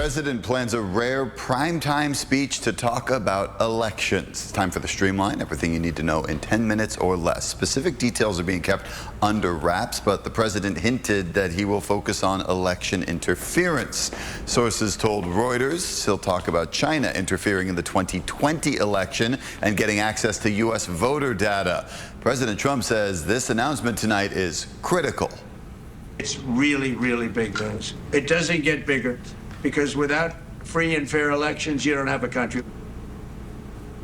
president plans a rare primetime speech to talk about elections. It's time for the Streamline, everything you need to know in 10 minutes or less. Specific details are being kept under wraps, but the president hinted that he will focus on election interference. Sources told Reuters he'll talk about China interfering in the 2020 election and getting access to U.S. voter data. President Trump says this announcement tonight is critical. It's really, really big news. It doesn't get bigger because without free and fair elections, you don't have a country.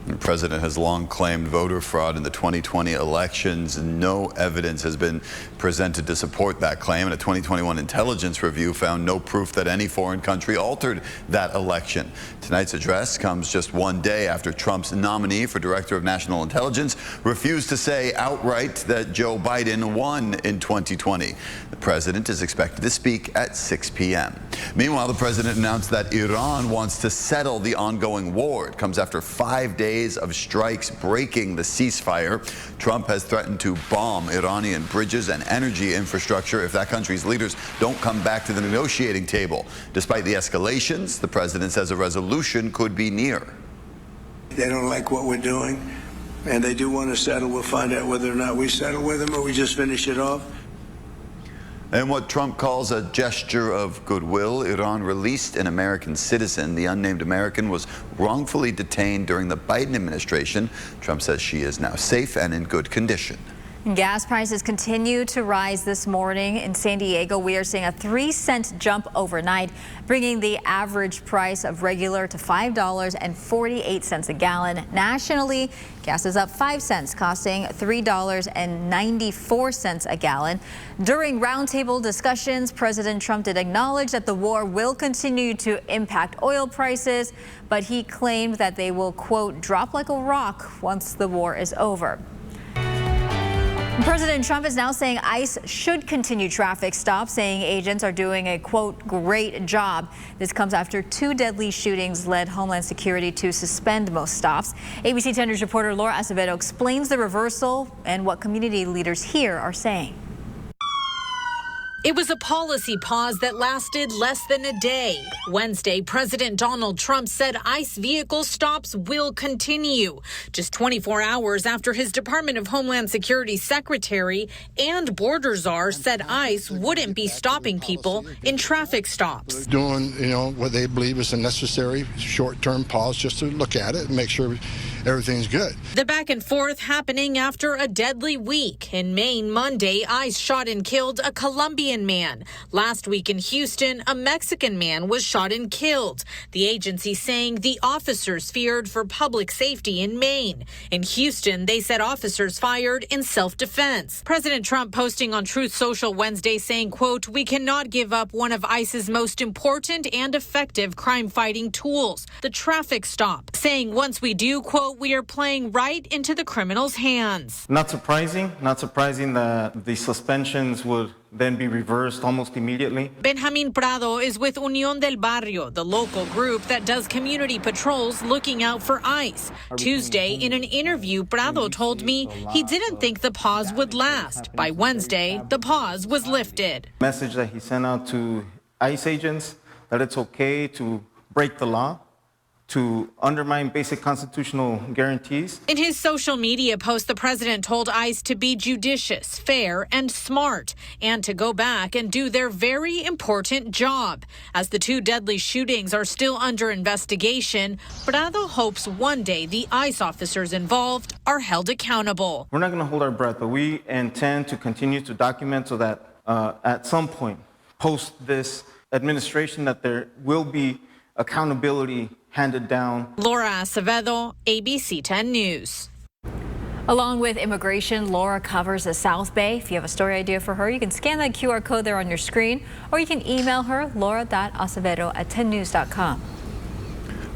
The president has long claimed voter fraud in the 2020 elections. No evidence has been presented to support that claim, and a 2021 intelligence review found no proof that any foreign country altered that election. Tonight's address comes just one day after Trump's nominee for Director of National Intelligence refused to say outright that Joe Biden won in 2020. The president is expected to speak at 6 p.m. Meanwhile, the president announced that Iran wants to settle the ongoing war. It comes after 5 days of strikes breaking the ceasefire. Trump has threatened to bomb Iranian bridges and energy infrastructure if that country's leaders don't come back to the negotiating table. Despite the escalations, the president says a resolution could be near. They don't like what we're doing, and they do want to settle. We'll find out whether or not we settle with them or we just finish it off. And what Trump calls a gesture of goodwill, Iran released an American citizen. The unnamed American was wrongfully detained during the Biden administration. Trump says she is now safe and in good condition. Gas prices continue to rise this morning. In San Diego, we are seeing a 3-cent jump overnight, bringing the average price of regular to $5.48 a gallon. Nationally, gas is up 5 cents, costing $3.94 a gallon. During roundtable discussions, President Trump did acknowledge that the war will continue to impact oil prices, but he claimed that they will, quote, drop like a rock once the war is over. President Trump is now saying ICE should continue traffic stops, saying agents are doing a, quote, great job. This comes after 2 deadly shootings led Homeland Security to suspend most stops. ABC 10 News reporter Laura Acevedo explains the reversal and what community leaders here are saying. It was a policy pause that lasted less than a day. Wednesday, President Donald Trump said ICE vehicle stops will continue, just 24 hours after his Department of Homeland Security secretary and border czar said ICE wouldn't be stopping people in traffic stops. Doing, what they believe is a necessary short-term pause just to look at it and make sure everything's good. The back and forth happening after a deadly week. In Maine, Monday, ICE shot and killed a Colombian man. Last week in Houston, a Mexican man was shot and killed. The agency saying the officers feared for public safety in Maine. In Houston, they said officers fired in self-defense. President Trump posting on Truth Social Wednesday saying, quote, we cannot give up one of ICE's most important and effective crime-fighting tools, the traffic stop, saying once we do, quote, we are playing right into the criminals' hands. Not surprising that the suspensions would then be reversed almost immediately. Benjamin Prado is with Unión del Barrio, the local group that does community patrols looking out for ICE. Tuesday, in an interview, Prado told me he didn't think the pause would last. By Wednesday, the pause was lifted. Message that he sent out to ICE agents that it's okay to break the law, to undermine basic constitutional guarantees. In his social media post, the president told ICE to be judicious, fair, and smart, and to go back and do their very important job. As the 2 deadly shootings are still under investigation, Prado hopes one day the ICE officers involved are held accountable. We're not going to hold our breath, but we intend to continue to document so that at some point, post this administration, that there will be accountability handed down. Laura Acevedo, ABC 10 News. Along with immigration, Laura covers the South Bay. If you have a story idea for her, you can scan that QR code there on your screen, or you can email her, laura.acevedo@10news.com.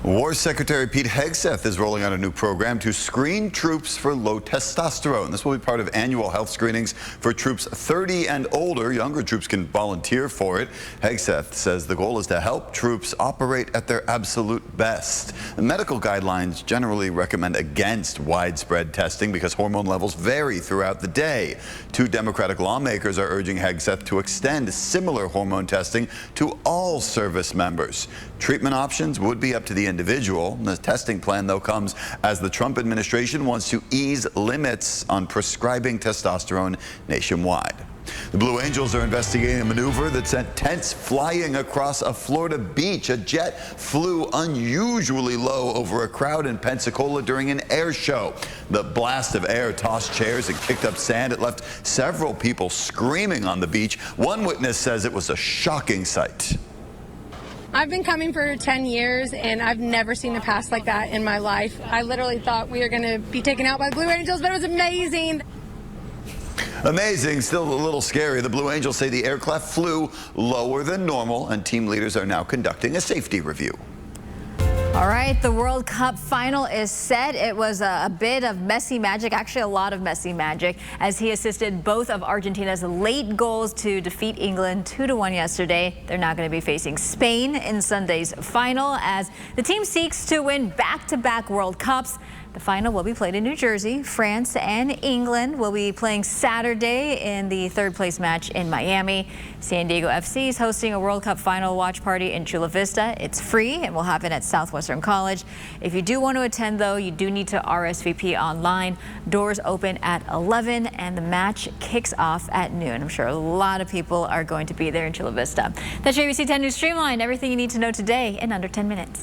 War Secretary Pete Hegseth is rolling out a new program to screen troops for low testosterone. This will be part of annual health screenings for troops 30 and older. Younger troops can volunteer for it. Hegseth says the goal is to help troops operate at their absolute best. The medical guidelines generally recommend against widespread testing because hormone levels vary throughout the day. 2 Democratic lawmakers are urging Hegseth to extend similar hormone testing to all service members. Treatment options would be up to the individual. The testing plan, though, comes as the Trump administration wants to ease limits on prescribing testosterone nationwide. The Blue Angels are investigating a maneuver that sent tents flying across a Florida beach. A jet flew unusually low over a crowd in Pensacola during an air show. The blast of air tossed chairs and kicked up sand. It left several people screaming on the beach. One witness says it was a shocking sight. I've been coming for 10 years, and I've never seen a pass like that in my life. I literally thought we were going to be taken out by the Blue Angels, but it was amazing. Amazing, still a little scary. The Blue Angels say the aircraft flew lower than normal, and team leaders are now conducting a safety review. All right, the World Cup final is set. It was a bit of messy magic, actually a lot of messy magic, as he assisted both of Argentina's late goals to defeat England 2-1 yesterday. They're now going to be facing Spain in Sunday's final as the team seeks to win back-to-back World Cups. The final will be played in New Jersey. France and England will be playing Saturday in the third-place match in Miami. San Diego FC is hosting a World Cup final watch party in Chula Vista. It's free and will happen at Southwestern College. If you do want to attend, though, you do need to RSVP online. Doors open at 11 and the match kicks off at noon. I'm sure a lot of people are going to be there in Chula Vista. That's your ABC 10 News Streamline. Everything you need to know today in under 10 minutes.